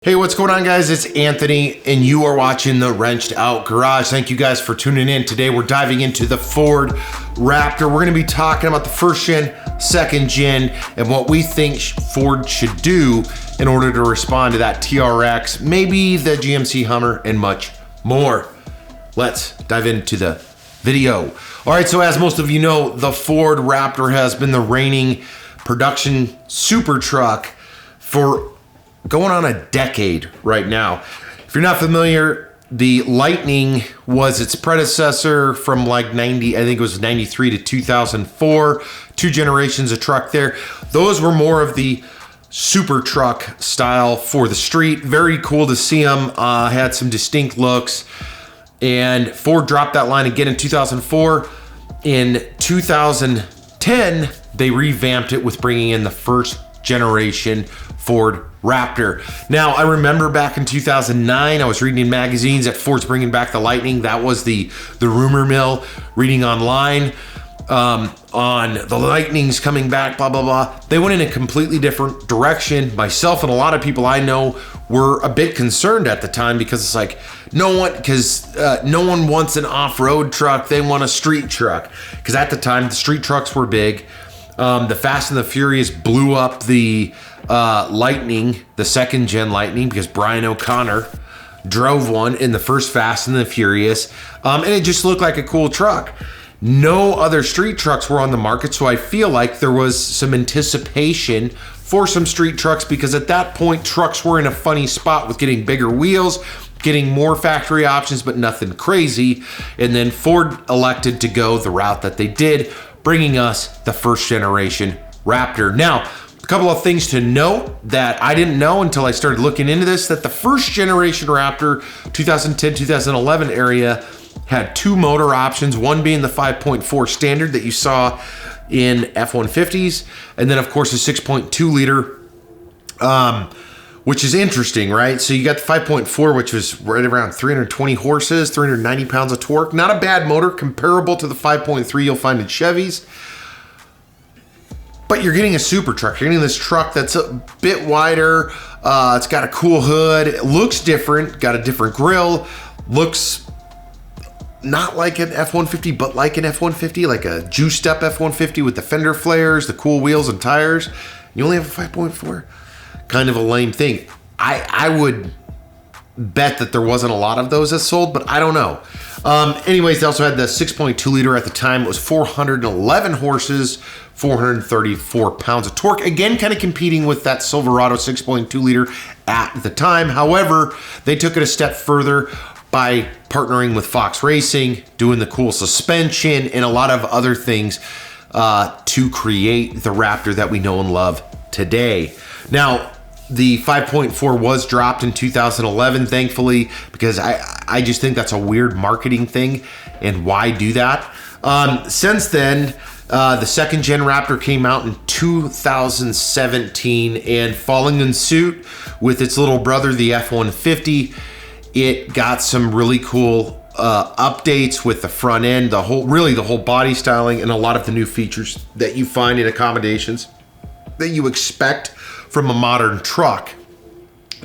Hey, what's going on, guys? It's Anthony, and you are watching the Wrenched Out Garage. Thank you guys for tuning in. Today, we're diving into the Ford Raptor. We're going to be talking about the first gen, second gen, and what we think Ford should do in order to respond to that TRX, maybe the GMC Hummer, and much more. Let's dive into the video. All right, so as most of you know, the Ford Raptor has been the reigning production super truck for going on a decade right now. If you're not familiar, the Lightning was its predecessor from like 90, I think it was 93 to 2004, two generations of truck there. Those were more of the super truck style for the street. Very cool to see them, had some distinct looks. And Ford dropped that line again in 2004. In 2010, they revamped it with bringing in the first generation Ford Raptor. Now, I remember back in 2009, I was reading in magazines that Ford's bringing back the Lightning. That was the rumor mill. Reading online on the Lightning's coming back, blah, blah, blah. They went in a completely different direction. Myself and a lot of people I know were a bit concerned at the time because it's like, no one wants an off-road truck. They want a street truck. Because at the time, the street trucks were big. The Fast and the Furious blew up the Lightning, the second gen Lightning, because Brian O'Connor drove one in the first Fast and the Furious, and it just looked like a cool truck. No other street trucks were on the market, so I feel like there was some anticipation for some street trucks, because at that point trucks were in a funny spot with getting bigger wheels, getting more factory options, but nothing crazy. And then Ford elected to go the route that they did, bringing us the first generation Raptor. Now, a couple of things to note that I didn't know until I started looking into this, that the first generation Raptor, 2010, 2011 area, had two motor options, one being the 5.4 standard that you saw in F-150s, and then of course a 6.2 liter, which is interesting, right? So you got the 5.4, which was right around 320 horses, 390 pounds of torque. Not a bad motor, comparable to the 5.3 you'll find in Chevys. But you're getting a super truck. You're getting this truck that's a bit wider. It's got a cool hood. It looks different, got a different grille. Looks not like an F-150, but like an F-150, like a juiced up F-150 with the fender flares, the cool wheels and tires. You only have a 5.4. Kind of a lame thing. I would bet that there wasn't a lot of those that sold, but I don't know. Anyways, they also had the 6.2 liter at the time. It was 411 horses, 434 pounds of torque. Again, kind of competing with that Silverado 6.2 liter at the time. However, they took it a step further by partnering with Fox Racing, doing the cool suspension and a lot of other things to create the Raptor that we know and love today. Now, the 5.4 was dropped in 2011, thankfully, because I just think that's a weird marketing thing, and why do that? Since then, the second gen Raptor came out in 2017, and following in suit with its little brother, the F150, it got some really cool updates with the front end, the whole body styling, and a lot of the new features that you find in accommodations that you expect from a modern truck.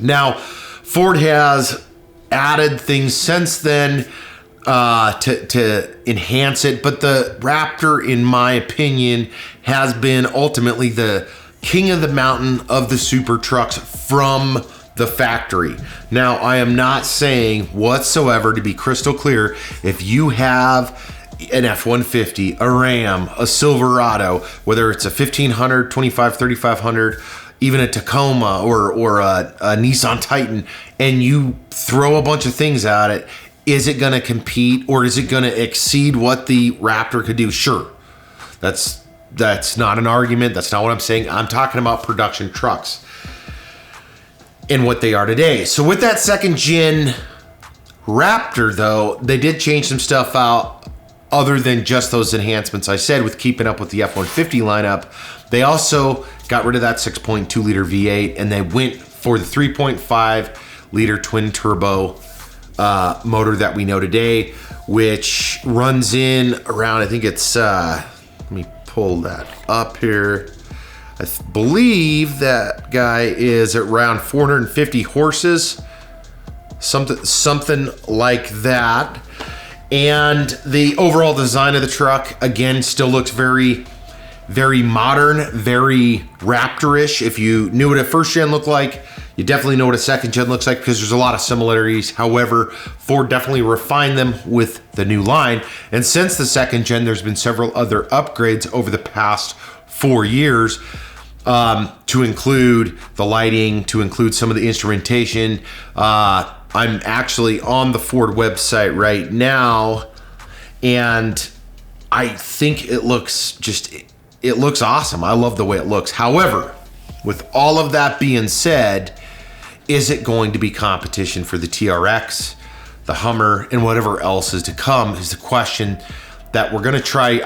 Now, Ford has added things since then to enhance it, but the Raptor, in my opinion, has been ultimately the king of the mountain of the super trucks from the factory. Now, I am not saying whatsoever, to be crystal clear, if you have an F-150, a Ram, a Silverado, whether it's a 1500, 25, 3500, even a Tacoma or a Nissan Titan, and you throw a bunch of things at it, is it going to compete, or is it going to exceed what the Raptor could do? Sure. That's not an argument. That's not what I'm saying. I'm talking about production trucks and what they are today. So with that second gen Raptor, though, they did change some stuff out other than just those enhancements I said with keeping up with the F-150 lineup. They also got rid of that 6.2 liter V8, and they went for the 3.5 liter twin turbo motor that we know today, which runs in around, I think it's, let me pull that up here. believe that guy is around 450 horses, something like that. And the overall design of the truck, again, still looks very, very modern, very Raptor-ish. If you knew what a first gen looked like, you definitely know what a second gen looks like, because there's a lot of similarities. However, Ford definitely refined them with the new line. And since the second gen, there's been several other upgrades over the past 4 years, to include the lighting, to include some of the instrumentation. I'm actually on the Ford website right now, and I think it looks awesome. I love the way it looks. However, with all of that being said, is it going to be competition for the TRX, the Hummer, and whatever else is to come is the question that we're going to try.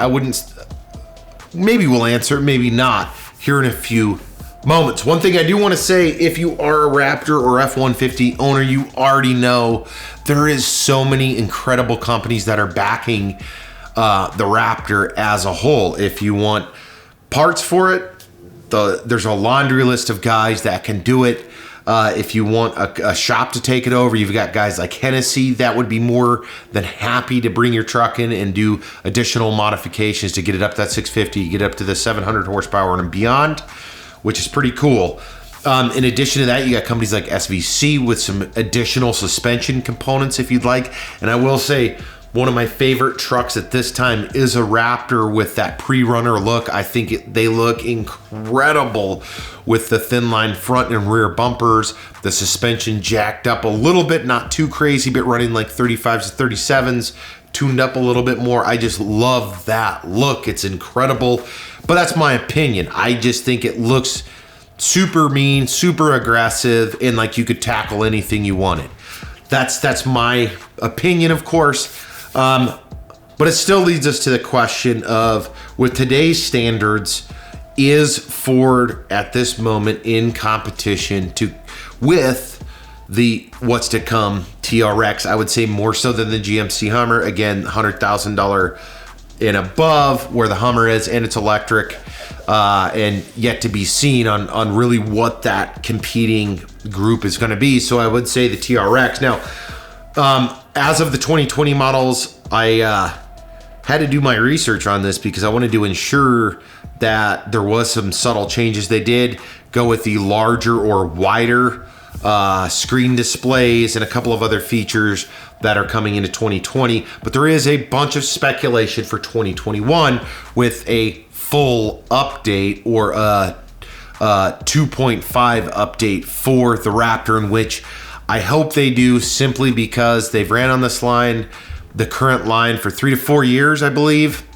Maybe we'll answer, maybe not, here in a few moments. One thing I do want to say, if you are a Raptor or F-150 owner, you already know there is so many incredible companies that are backing the Raptor as a whole. If you want parts for it, there's a laundry list of guys that can do it. If you want a shop to take it over, you've got guys like Hennessy that would be more than happy to bring your truck in and do additional modifications to get it up to that 650, get up to the 700 horsepower and beyond, which is pretty cool. In addition to that, you got companies like SVC with some additional suspension components if you'd like. And I will say, one of my favorite trucks at this time is a Raptor with that pre-runner look. I think they look incredible with the thin line front and rear bumpers, the suspension jacked up a little bit, not too crazy, but running like 35s to 37s, tuned up a little bit more. I just love that look. It's incredible, but that's my opinion. I just think it looks super mean, super aggressive, and like you could tackle anything you wanted. That's my opinion, of course. But it still leads us to the question of, with today's standards, is Ford at this moment in competition with the what's to come TRX? I would say more so than the GMC Hummer. Again, $100,000 and above where the Hummer is, and it's electric, and yet to be seen on really what that competing group is going to be. So I would say the TRX. Now, as of the 2020 models, I had to do my research on this because I wanted to ensure that there was some subtle changes. They did go with the larger or wider screen displays and a couple of other features that are coming into 2020, but there is a bunch of speculation for 2021 with a full update or a 2.5 update for the Raptor, in which I hope they do, simply because they've ran on this line, the current line, for 3 to 4 years, I believe,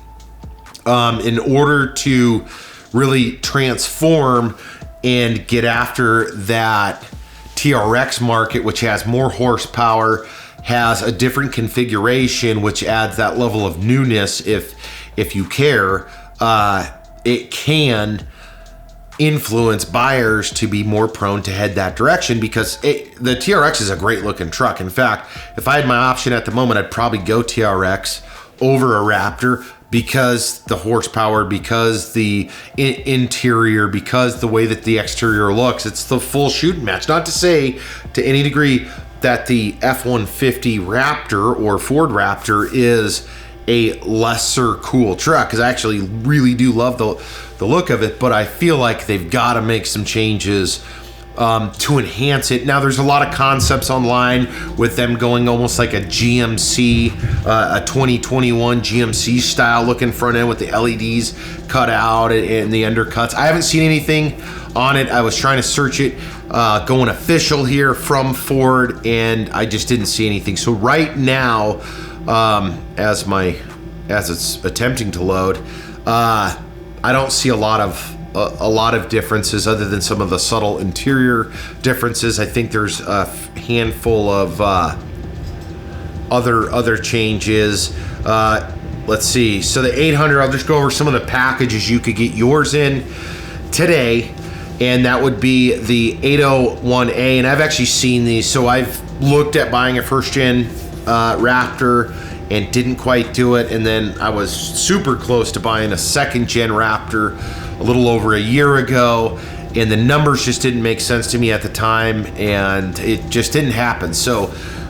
in order to really transform and get after that TRX market, which has more horsepower, has a different configuration, which adds that level of newness. If you care, it can influence buyers to be more prone to head that direction, because the TRX is a great looking truck. In fact, if I had my option at the moment, I'd probably go TRX over a Raptor, because the horsepower, because the interior, because the way that the exterior looks. It's the full shooting match. Not to say to any degree that the F-150 Raptor or Ford Raptor is a lesser cool truck, because I actually really do love the look of it, but I feel like they've got to make some changes to enhance it. Now, there's a lot of concepts online with them going almost like a GMC, a 2021 GMC style looking front end with the LEDs cut out and the undercuts. I haven't seen anything on it. I was trying to search it going official here from Ford, and I just didn't see anything. So right now, as it's attempting to load, I don't see a lot of differences other than some of the subtle interior differences. I think there's a handful of other changes. Let's see. So the 800, I'll just go over some of the packages you could get yours in today, and that would be the 801A. And I've actually seen these, so I've looked at buying a first gen Raptor and didn't quite do it, and then I was super close to buying a second gen Raptor a little over a year ago, and the numbers just didn't make sense to me at the time, and it just didn't happen. So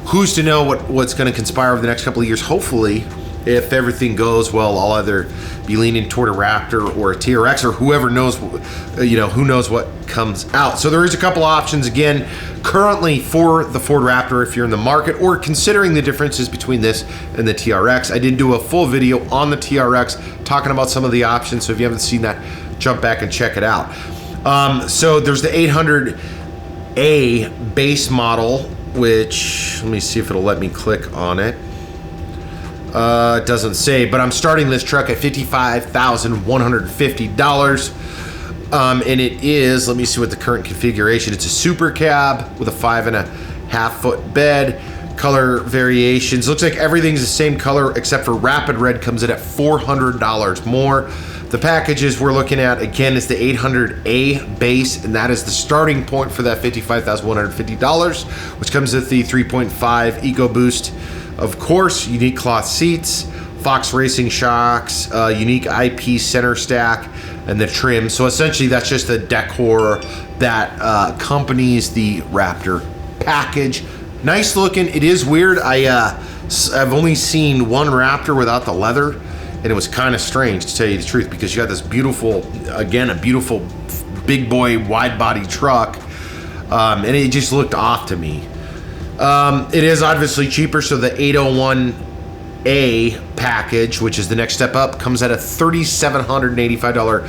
who's to know what's going to conspire over the next couple of years? Hopefully, if everything goes well, I'll either be leaning toward a Raptor or a TRX, or whoever knows, who knows what comes out. So there is a couple options again currently for the Ford Raptor if you're in the market or considering the differences between this and the TRX. I did do a full video on the TRX talking about some of the options, so if you haven't seen that, jump back and check it out. So there's the 800A base model, which, let me see if it'll let me click on it. It doesn't say, but I'm starting this truck at $55,150. And it is, let me see what the current configuration. It's a super cab with a 5.5 foot bed. Color variations, looks like everything's the same color except for Rapid Red comes in at $400 more. The packages we're looking at again is the 800A base, and that is the starting point for that $55,150, which comes with the 3.5 EcoBoost, of course, unique cloth seats, Fox racing shocks, unique IP center stack, and the trim. So essentially that's just the decor that accompanies the Raptor package. Nice looking. It is weird. I've only seen one Raptor without the leather, and it was kind of strange, to tell you the truth, because you got this beautiful, again, a beautiful big boy wide body truck, and it just looked off to me. It is obviously cheaper, so the 801A package, which is the next step up, comes at a $3,785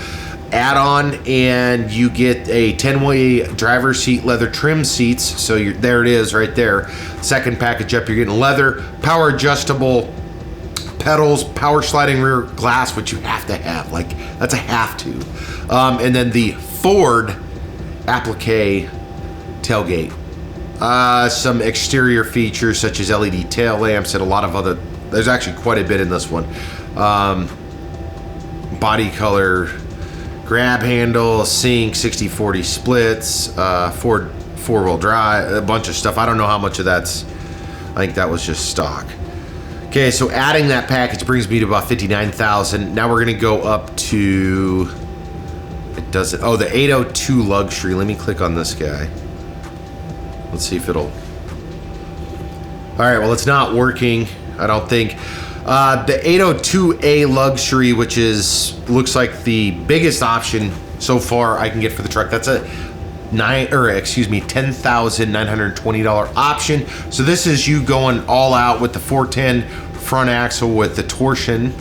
add-on, and you get a 10-way driver's seat leather trim seats. So there it is right there. Second package up, you're getting leather, power adjustable pedals, power sliding rear glass, which you have to have, like that's a have to. And then the Ford applique tailgate. Some exterior features such as LED tail lamps and a lot of other, there's actually quite a bit in this one. Body color, grab handle, sync, 60/40 splits, Ford four-wheel drive, a bunch of stuff. I don't know how much of that's, I think that was just stock. Okay, so adding that package brings me to about $59,000. Now we're gonna go up to, it doesn't, oh, the 802 luxury. Let me click on this guy. Let's see if it'll, all right, well, it's not working, I don't think. The 802A luxury, which looks like the biggest option so far I can get for the truck. That's a $10,920 option. So this is you going all out with the 410 front axle with the torsion,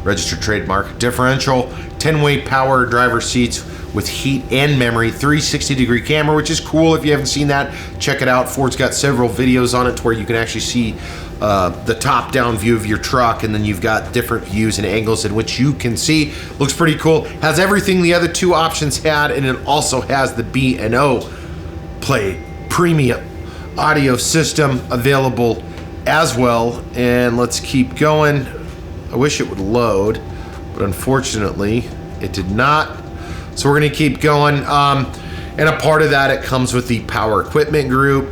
registered trademark, differential, 10-way power driver seats with heat and memory, 360-degree camera, which is cool. If you haven't seen that, check it out. Ford's got several videos on it to where you can actually see the top-down view of your truck, and then you've got different views and angles in which you can see. Looks pretty cool. Has everything the other two options had, and it also has the B&O Play premium audio system available as well. And let's keep going. I wish it would load, but unfortunately it did not. So we're gonna keep going. And a part of that, it comes with the power equipment group.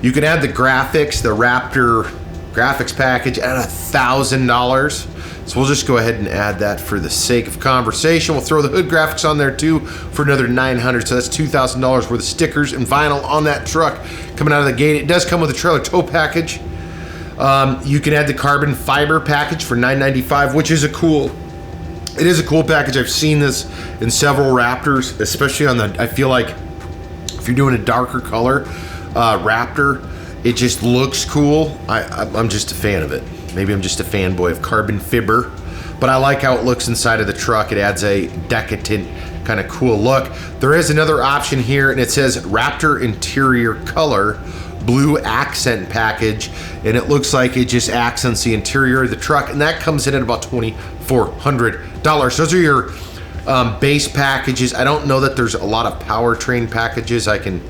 You can add the graphics, the Raptor graphics package at $1,000. So we'll just go ahead and add that for the sake of conversation. We'll throw the hood graphics on there too for another $900. So that's $2,000 worth of stickers and vinyl on that truck coming out of the gate. It does come with a trailer tow package. You can add the carbon fiber package for $995, which is it is a cool package. I've seen this in several Raptors, especially on the, I feel like if you're doing a darker color Raptor, it just looks cool. I'm just a fan of it. Maybe I'm just a fanboy of carbon fiber, but I like how it looks inside of the truck. It adds a decadent kind of cool look. There is another option here, and it says Raptor interior color blue accent package, and it looks like it just accents the interior of the truck, and that comes in at about $2,400. Those are your base packages. I don't know that there's a lot of powertrain packages I can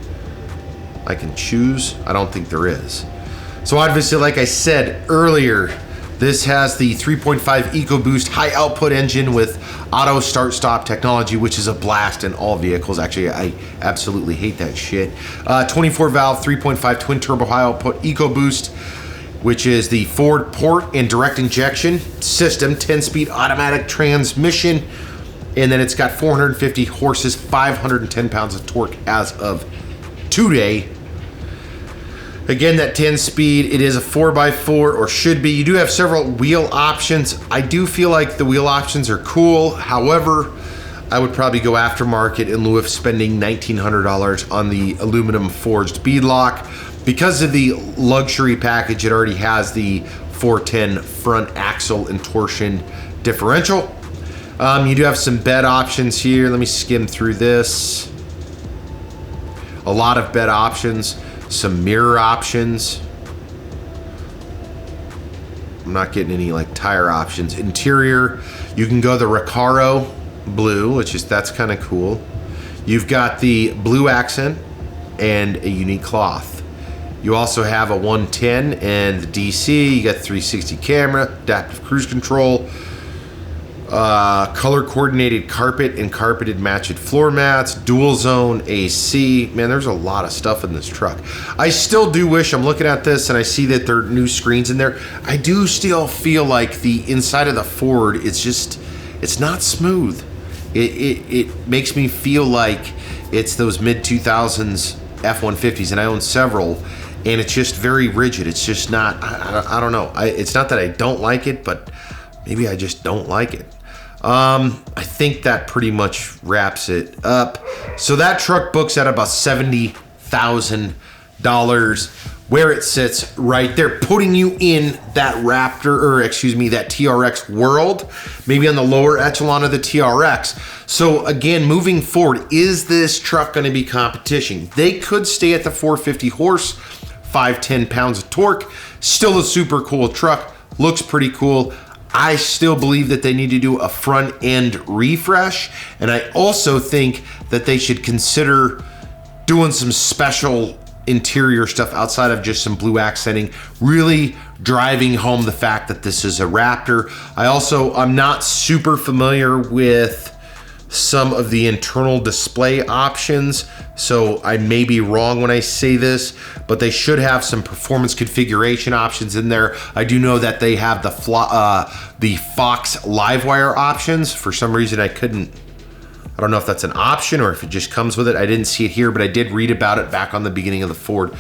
choose. I don't think there is. So obviously, like I said earlier, this has the 3.5 EcoBoost high output engine with auto start stop technology, which is a blast in all vehicles. Actually, I absolutely hate that shit. 24 valve, 3.5 twin turbo high output EcoBoost, which is the Ford port and direct injection system, 10-speed automatic transmission. And then it's got 450 horses, 510 pounds of torque as of today. Again, that 10-speed, it is a 4x4, or should be. You do have several wheel options. I do feel like the wheel options are cool. However, I would probably go aftermarket in lieu of spending $1,900 on the aluminum forged beadlock. Because of the luxury package, it already has the 410 front axle and torsion differential. You do have some bed options here. Let me skim through this. A lot of bed options. Some mirror options. I'm not getting any like tire options. Interior, you can go the Recaro blue, that's kind of cool. You've got the blue accent and a unique cloth. You also have a 110 and the DC. You got 360 camera, adaptive cruise control, color coordinated carpet and carpeted matched floor mats, dual zone AC. Man, there's a lot of stuff in this truck. I still do wish, I'm looking at this and I see that there are new screens in there. I do still feel like the inside of the Ford, it's not smooth. It makes me feel like it's those mid-2000s F-150s, and I own several, and it's just very rigid. It's just not, I don't know. It's not that I don't like it, but maybe I just don't like it. I think that pretty much wraps it up. So that truck books at about $70,000, where it sits right there, putting you in that Raptor, or excuse me, that TRX world, maybe on the lower echelon of the TRX. So again, moving forward, is this truck going to be competition? They could stay at the 450 horse, 510 pounds of torque. Still a super cool truck, looks pretty cool. I still believe that they need to do a front end refresh, and I also think that they should consider doing some special interior stuff outside of just some blue accenting, really driving home the fact that this is a Raptor. I'm not super familiar with some of the internal display options, so I may be wrong when I say this, but they should have some performance configuration options in there. I do know that they have the Fox livewire options. For some reason I don't know if that's an option or if it just comes with it. I didn't see it here, but I did read about it back on the beginning of the Ford,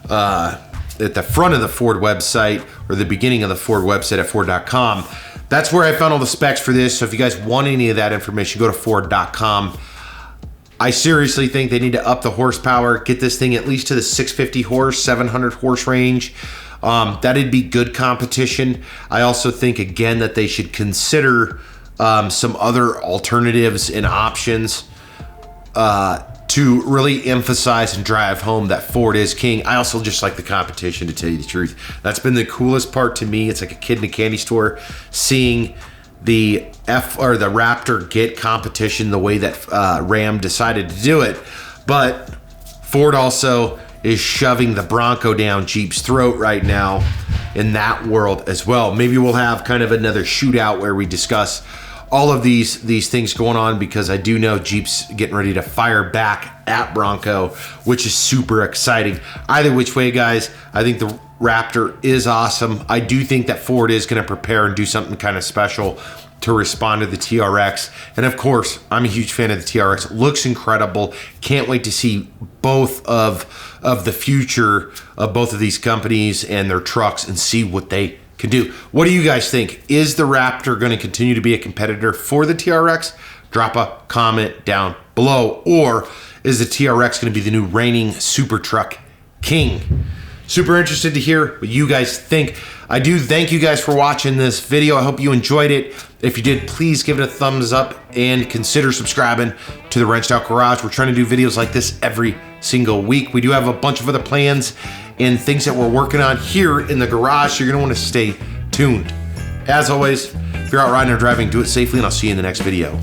at the front of the Ford website, or the beginning of the Ford website at Ford.com. That's where I found all the specs for this. So if you guys want any of that information, go to Ford.com. I seriously think they need to up the horsepower, get this thing at least to the 650 horse, 700 horse range. That'd be good competition. I also think, again, that they should consider some other alternatives and options to really emphasize and drive home that Ford is king. I also just like the competition, to tell you the truth. That's been the coolest part to me. It's like a kid in a candy store seeing the Raptor get competition the way that Ram decided to do it. But Ford also is shoving the Bronco down Jeep's throat right now in that world as well. Maybe we'll have kind of another shootout where we discuss all of these things going on, because I do know Jeep's getting ready to fire back at Bronco, which is super exciting. Either which way, guys, I think the Raptor is awesome. I do think that Ford is going to prepare and do something kind of special to respond to the TRX. And of course, I'm a huge fan of the TRX. It looks incredible. Can't wait to see both of the future of both of these companies and their trucks and see what they can do. What do you guys think? Is the Raptor going to continue to be a competitor for the TRX? Drop a comment down below. Or is the TRX going to be the new reigning super truck king? Super interested to hear what you guys think. I do thank you guys for watching this video. I hope you enjoyed it. If you did, please give it a thumbs up and consider subscribing to the Wrenched Out Garage. We're trying to do videos like this every single week. We do have a bunch of other plans and things that we're working on here in the garage, so you're gonna wanna stay tuned. As always, if you're out riding or driving, do it safely, and I'll see you in the next video.